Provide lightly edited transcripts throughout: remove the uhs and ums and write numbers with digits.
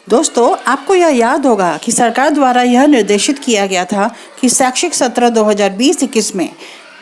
दोस्तों, आपको यह याद होगा कि सरकार द्वारा यह निर्देशित किया गया था कि शैक्षिक सत्र 2020-21 में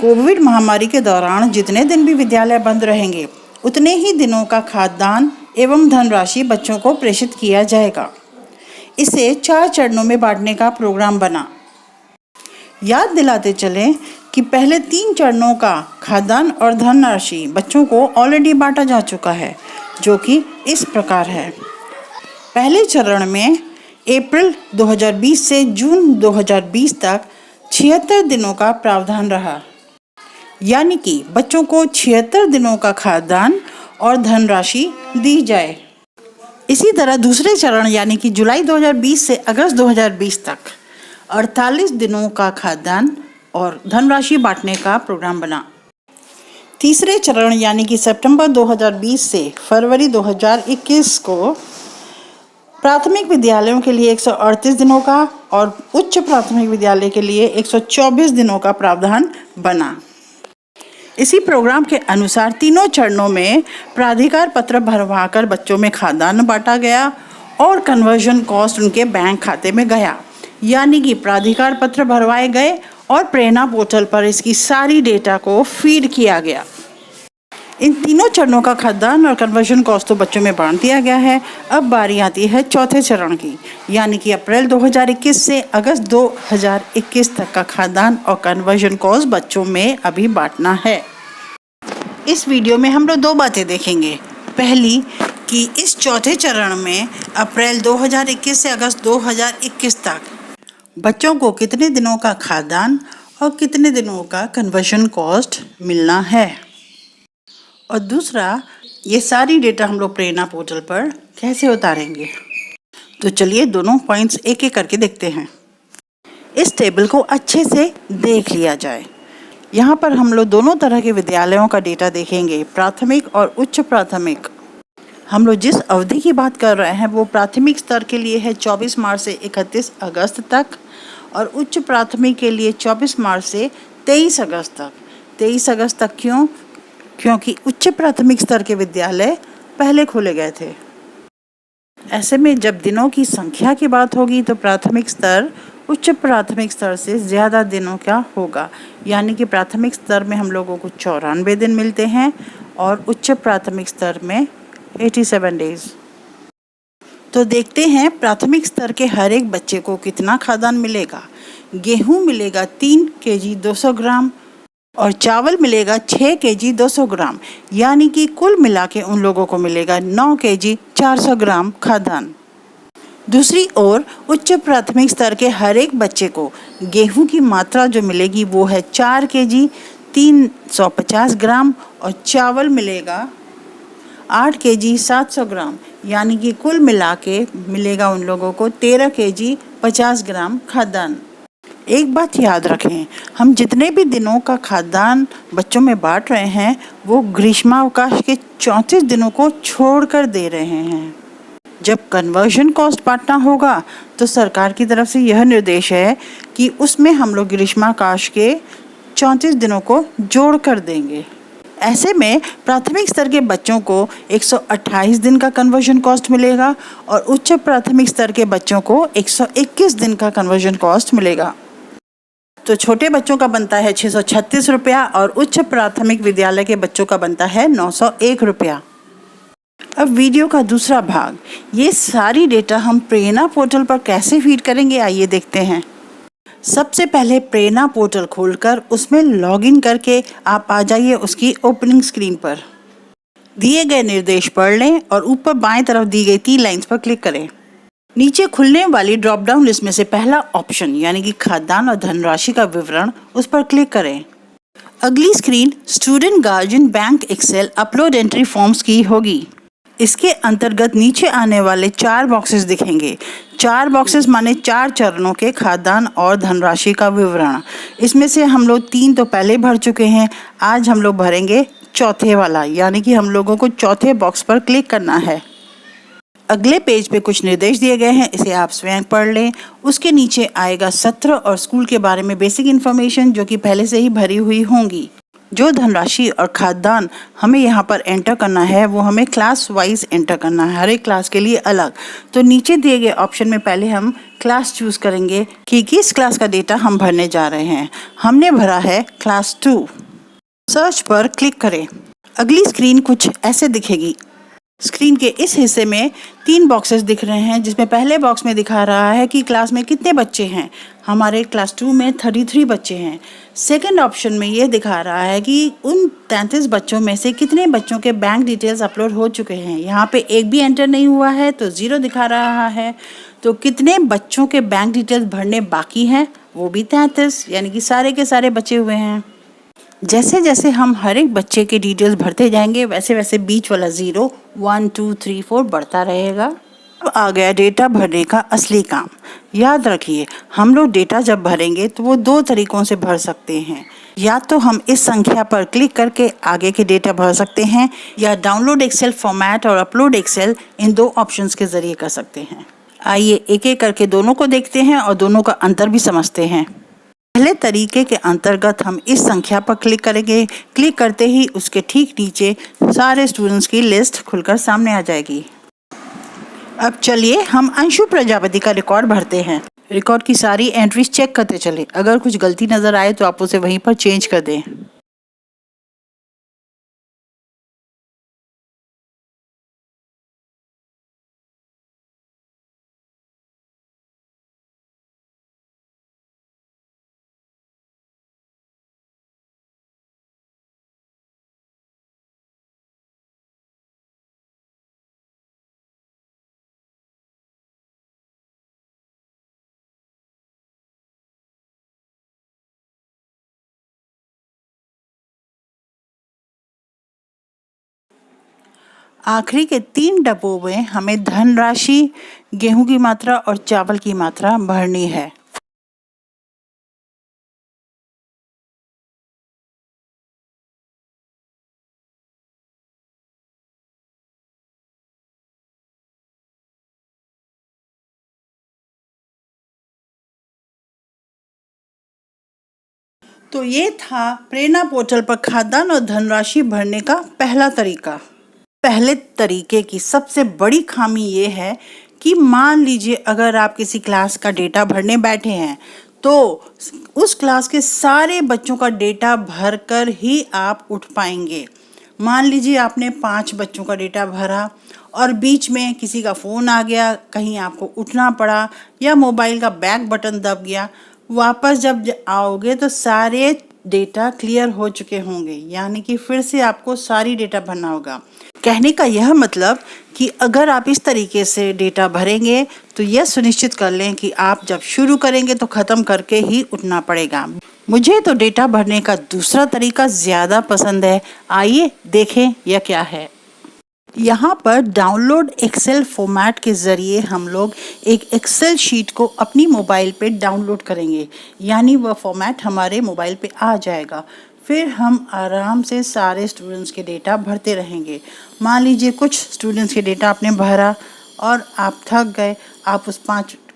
कोविड महामारी के दौरान जितने दिन भी विद्यालय बंद रहेंगे, उतने ही दिनों का खाद्यान्न एवं धनराशि बच्चों को प्रेषित किया जाएगा। इसे 4 चरणों में बांटने का प्रोग्राम बना। याद दिलाते चलें कि पहले 3 चरणों का खाद्यान्न और धनराशि बच्चों को ऑलरेडी बांटा जा चुका है, जो कि इस प्रकार है। पहले चरण में अप्रैल 2020 से जून 2020 तक 76 दिनों का प्रावधान रहा, यानी कि बच्चों को 76 दिनों का खाद्यान्न और धनराशि दी जाए। इसी तरह दूसरे चरण यानी कि जुलाई 2020 से अगस्त 2020 तक 48 दिनों का खाद्यान्न और धनराशि बांटने का प्रोग्राम बना। तीसरे चरण यानी कि सितंबर 2020 से फरवरी 2021 को प्राथमिक विद्यालयों के लिए 138 दिनों का और उच्च प्राथमिक विद्यालय के लिए 124 दिनों का प्रावधान बना। इसी प्रोग्राम के अनुसार तीनों चरणों में प्राधिकार पत्र भरवाकर बच्चों में खाद्यान्न बांटा गया और कन्वर्जन कॉस्ट उनके बैंक खाते में गया, यानी कि प्राधिकार पत्र भरवाए गए और प्रेरणा पोर्टल पर इसकी सारी डेटा को फीड किया गया। इन तीनों चरणों का खाद्यान्न और कन्वर्जन कॉस्ट तो बच्चों में बांट दिया गया है। अब बारी आती है चौथे चरण की, यानी कि अप्रैल 2021 से अगस्त 2021 तक का खाद्यान्न और कन्वर्जन कॉस्ट बच्चों में अभी बांटना है। इस वीडियो में हम लोग 2 बातें देखेंगे। पहली कि इस चौथे चरण में अप्रैल 2021 से अगस्त 2021 तक बच्चों को कितने दिनों का खाद्यान्न और कितने दिनों का कन्वर्जन कॉस्ट मिलना है, और दूसरा ये सारी डेटा हम लोग प्रेरणा पोर्टल पर कैसे उतारेंगे। तो चलिए दोनों पॉइंट्स एक एक करके देखते हैं। इस टेबल को अच्छे से देख लिया जाए। यहाँ पर हम लोग दोनों तरह के विद्यालयों का डेटा देखेंगे, प्राथमिक और उच्च प्राथमिक। हम लोग जिस अवधि की बात कर रहे हैं वो प्राथमिक स्तर के लिए है 24 मार्च से 31 अगस्त तक, और उच्च प्राथमिक के लिए 24 मार्च से 23 अगस्त तक। 23 अगस्त तक क्यों? क्योंकि उच्च प्राथमिक स्तर के विद्यालय पहले खोले गए थे। ऐसे में जब दिनों की संख्या की बात होगी तो प्राथमिक स्तर उच्च प्राथमिक स्तर से ज़्यादा दिनों का होगा, यानी कि प्राथमिक स्तर में हम लोगों को 94 दिन मिलते हैं और उच्च प्राथमिक स्तर में 87 डेज। तो देखते हैं प्राथमिक स्तर के हर एक बच्चे को कितना खाद्यान्न मिलेगा। गेहूँ मिलेगा 3 केजी 200 ग्राम और चावल मिलेगा 6 केजी 200 ग्राम, यानी कि कुल मिला के उन लोगों को मिलेगा 9 केजी 400 ग्राम खाद्यान्न। दूसरी ओर उच्च प्राथमिक स्तर के हर एक बच्चे को गेहूं की मात्रा जो मिलेगी वो है 4 केजी 350 ग्राम और चावल मिलेगा 8 केजी 700 ग्राम, यानी कि कुल मिला के मिलेगा उन लोगों को 13 केजी 50 ग्राम खाद्यान्न। एक बात याद रखें, हम जितने भी दिनों का खाद्यान्न बच्चों में बांट रहे हैं वो ग्रीष्मावकाश के 34 दिनों को छोड़कर दे रहे हैं। जब कन्वर्जन कॉस्ट बांटना होगा तो सरकार की तरफ से यह निर्देश है कि उसमें हम लोग ग्रीष्मावकाश के 34 दिनों को जोड़ कर देंगे। ऐसे में प्राथमिक स्तर के बच्चों को 128 दिन का कन्वर्जन कॉस्ट मिलेगा और उच्च प्राथमिक स्तर के बच्चों को 121 दिन का कन्वर्जन कॉस्ट मिलेगा। तो छोटे बच्चों का बनता है 636 रुपया और उच्च प्राथमिक विद्यालय के बच्चों का बनता है 901 रुपया। अब वीडियो का दूसरा भाग, ये सारी डेटा हम प्रेरणा पोर्टल पर कैसे फीड करेंगे, आइए देखते हैं। सबसे पहले प्रेरणा पोर्टल खोलकर उसमें लॉगिन करके आप आ जाइए उसकी ओपनिंग स्क्रीन पर। दिए गए निर्देश पढ़ लें और ऊपर बाएं तरफ दी गई 3 लाइंस पर क्लिक करें। नीचे खुलने वाली ड्रॉप डाउन लिस्ट में से पहला ऑप्शन यानी कि खाद्यान्न और धनराशि का विवरण, उस पर क्लिक करें। अगली screen student guardian bank Excel upload entry forms की होगी। इसके अंतर्गत नीचे आने वाले 4 बॉक्सेस दिखेंगे। 4 बॉक्सेस माने 4 चरणों के खाद्यान्न और धनराशि का विवरण। इसमें से हम लोग 3 तो पहले भर चुके हैं, आज हम लोग भरेंगे चौथे वाला, यानी कि हम लोगों को चौथे बॉक्स पर क्लिक करना है। अगले पेज पे कुछ निर्देश दिए गए हैं, इसे आप स्वयं पढ़ लें। उसके नीचे आएगा सत्र और स्कूल के बारे में बेसिक इन्फॉर्मेशन जो कि पहले से ही भरी हुई होंगी। जो धनराशि और खाद्यान्न हमें यहाँ पर एंटर करना है वो हमें क्लास वाइज एंटर करना है, हर एक क्लास के लिए अलग। तो नीचे दिए गए ऑप्शन में पहले हम क्लास चूज करेंगे कि किस क्लास का डेटा हम भरने जा रहे हैं। हमने भरा है क्लास 2। सर्च पर क्लिक करें। अगली स्क्रीन कुछ ऐसे दिखेगी। स्क्रीन के इस हिस्से में 3 बॉक्सेस दिख रहे हैं, जिसमें पहले बॉक्स में दिखा रहा है कि क्लास में कितने बच्चे हैं। हमारे क्लास 2 में 33 बच्चे हैं। सेकंड ऑप्शन में ये दिखा रहा है कि उन 33 बच्चों में से कितने बच्चों के बैंक डिटेल्स अपलोड हो चुके हैं। यहाँ पे एक भी एंटर नहीं हुआ है तो 0 दिखा रहा है। तो कितने बच्चों के बैंक डिटेल्स भरने बाकी हैं, वो भी 33, यानी कि सारे के सारे बचे हुए हैं। जैसे जैसे हम हर एक बच्चे के डिटेल्स भरते जाएंगे वैसे वैसे बीच वाला 0, 1, 2, 3, 4 बढ़ता रहेगा। अब आ गया डेटा भरने का असली काम। याद रखिए, हम लोग डेटा जब भरेंगे तो वो 2 तरीकों से भर सकते हैं। या तो हम इस संख्या पर क्लिक करके आगे के डेटा भर सकते हैं, या डाउनलोड एक्सेल फॉर्मेट और अपलोड एक्सेल, इन 2 ऑप्शंस के जरिए कर सकते हैं। आइए एक एक करके दोनों को देखते हैं और दोनों का अंतर भी समझते हैं। पहले तरीके के अंतर्गत हम इस संख्या पर क्लिक करेंगे। क्लिक करते ही उसके ठीक नीचे सारे स्टूडेंट्स की लिस्ट खुलकर सामने आ जाएगी। अब चलिए हम अंशु प्रजापति का रिकॉर्ड भरते हैं। रिकॉर्ड की सारी एंट्रीज चेक करते चले। अगर कुछ गलती नजर आए तो आप उसे वहीं पर चेंज कर दें। आखिरी के 3 डब्बों में हमें धनराशि, गेहूं की मात्रा और चावल की मात्रा भरनी है। तो ये था प्रेरणा पोर्टल पर खाद्यान्न और धनराशि भरने का पहला तरीका। पहले तरीके की सबसे बड़ी खामी ये है कि मान लीजिए अगर आप किसी क्लास का डेटा भरने बैठे हैं तो उस क्लास के सारे बच्चों का डेटा भरकर ही आप उठ पाएंगे। मान लीजिए आपने 5 बच्चों का डेटा भरा और बीच में किसी का फ़ोन आ गया, कहीं आपको उठना पड़ा या मोबाइल का बैक बटन दब गया, वापस जब आओगे तो सारे डेटा क्लियर हो चुके होंगे, यानी कि फिर से आपको सारी डेटा भरना होगा। कहने का यह मतलब कि अगर आप इस तरीके से डेटा भरेंगे तो यह सुनिश्चित कर लें कि आप जब शुरू करेंगे तो ख़त्म करके ही उठना पड़ेगा। मुझे तो डेटा भरने का दूसरा तरीका ज़्यादा पसंद है। आइए देखें यह क्या है। यहाँ पर डाउनलोड एक्सेल फॉर्मेट के ज़रिए हम लोग एक एक्सेल शीट को अपनी मोबाइल पे डाउनलोड करेंगे, यानी वह फॉर्मेट हमारे मोबाइल पे आ जाएगा। फिर हम आराम से सारे स्टूडेंट्स के डेटा भरते रहेंगे। मान लीजिए कुछ स्टूडेंट्स के डेटा आपने भरा और आप थक गए, आप उस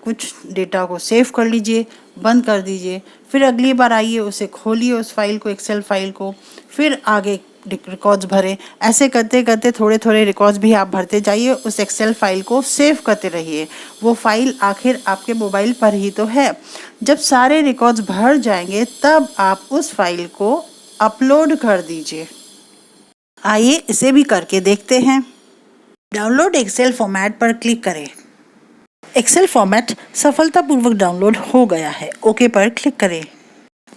कुछ डेटा को सेव कर लीजिए, बंद कर दीजिए। फिर अगली बार आइए, उसे खोलिए, उस फाइल को, एक्सेल फाइल को, फिर आगे रिकॉर्ड्स भरें। ऐसे करते करते थोड़े थोड़े रिकॉर्ड्स भी आप भरते जाइए, उस एक्सेल फाइल को सेव करते रहिए। वो फाइल आखिर आपके मोबाइल पर ही तो है। जब सारे रिकॉर्ड्स भर जाएंगे तब आप उस फाइल को अपलोड कर दीजिए। आइए इसे भी करके देखते हैं। डाउनलोड एक्सेल फॉर्मेट पर क्लिक करें। एक्सेल फॉर्मेट सफलतापूर्वक डाउनलोड हो गया है। ओके पर क्लिक करें।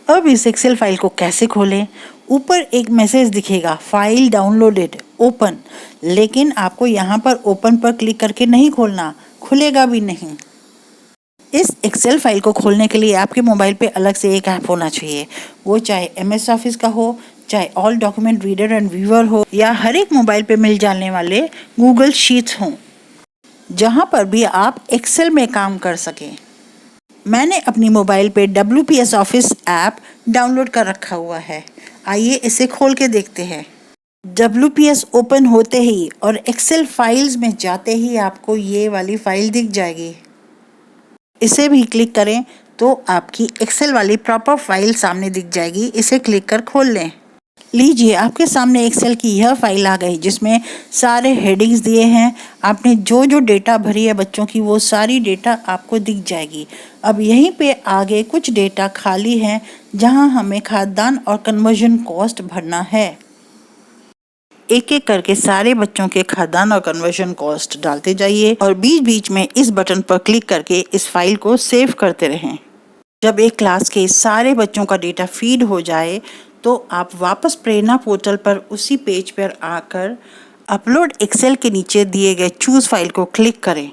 अब इस एक्सेल फाइल को कैसे खोलें? ऊपर एक मैसेज दिखेगा, फाइल डाउनलोडेड, ओपन। लेकिन आपको यहाँ पर ओपन पर क्लिक करके नहीं खोलना, खुलेगा भी नहीं। इस एक्सेल फाइल को खोलने के लिए आपके मोबाइल पे अलग से एक ऐप होना चाहिए। वो चाहे MS ऑफिस का हो, चाहे all document reader and viewer हो, या हर एक मोबाइल पे मिल जाने वाले गूगल शीट्स हों, जहाँ पर भी आप एक्सेल में काम कर सकें। मैंने अपनी मोबाइल पे WPS ऑफिस ऐप डाउनलोड कर रखा हुआ है। आइए इसे खोल के देखते हैं। WPS ओपन होते ही और एक्सेल फाइल्स में जाते ही आपको ये वाली फाइल दिख जाएगी। इसे भी क्लिक करें तो आपकी एक्सेल वाली प्रॉपर फाइल सामने दिख जाएगी। इसे क्लिक कर खोल लें। लीजिए, आपके सामने एक्सेल की यह फाइल आ गई जिसमें सारे हेडिंग्स दिए हैं। आपने जो जो डेटा भरी है बच्चों की वो सारी डेटा आपको दिख जाएगी। अब यहीं पे आगे कुछ डेटा खाली है जहां हमें खाद्यान्न और कन्वर्जन कॉस्ट भरना है। एक एक करके सारे बच्चों के खाद्यान्न और कन्वर्जन कॉस्ट डालते जाइए और बीच बीच में इस बटन पर क्लिक करके इस फाइल को सेव करते रहें। जब एक क्लास के सारे बच्चों का डेटा फीड हो जाए तो आप वापस प्रेरणा पोर्टल पर उसी पेज पर आकर अपलोड एक्सेल के नीचे दिए गए चूज फाइल को क्लिक करें।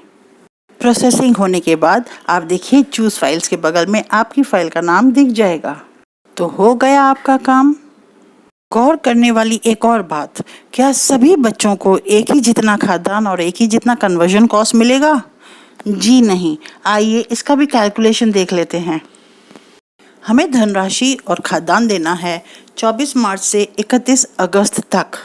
प्रोसेसिंग होने के बाद आप देखिए चूज फाइल्स के बगल में आपकी फाइल का नाम दिख जाएगा। तो हो गया आपका काम। गौर करने वाली एक और बात, क्या सभी बच्चों को एक ही जितना खाद्यान्न और एक ही जितना कन्वर्जन कॉस्ट मिलेगा? जी नहीं। आइए इसका भी कैलकुलेशन देख लेते हैं। हमें धनराशि और खाद्यान्न देना है 24 मार्च से 31 अगस्त तक।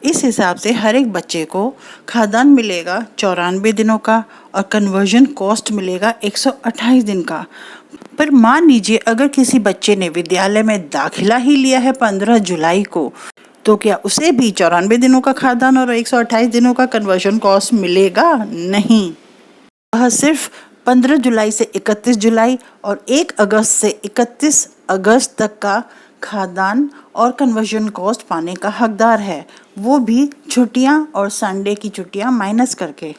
इस हिसाब से हर एक बच्चे को खाद्यान्न मिलेगा 94 दिनों का और कन्वर्जन कॉस्ट मिलेगा 128 दिन का। पर मान लीजिए अगर किसी बच्चे ने विद्यालय में दाखिला ही लिया है 15 जुलाई को, तो क्या उसे भी 94 दिनों का खाद्यान्न और 128 दिनों का कन्वर्जन कॉस्ट मिलेगा? नहीं, वह सिर्फ 15 जुलाई से 31 जुलाई और 1 अगस्त से 31 अगस्त तक का खाद्यान्न और कन्वर्जन कॉस्ट पाने का हकदार है, वो भी छुट्टियां और संडे की छुट्टियां माइनस करके।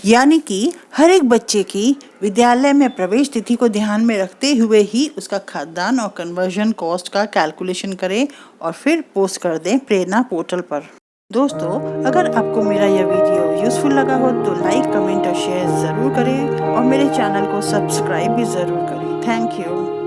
यानी कि हर एक बच्चे की विद्यालय में प्रवेश तिथि को ध्यान में रखते हुए ही उसका खाद्यान्न और कन्वर्जन कॉस्ट का कैलकुलेशन करें और फिर पोस्ट कर दें प्रेरणा पोर्टल पर। दोस्तों, अगर आपको मेरा यह वीडियो यूज़फुल लगा हो तो लाइक, कमेंट और शेयर ज़रूर करें और मेरे चैनल को सब्सक्राइब भी ज़रूर करें। Thank you.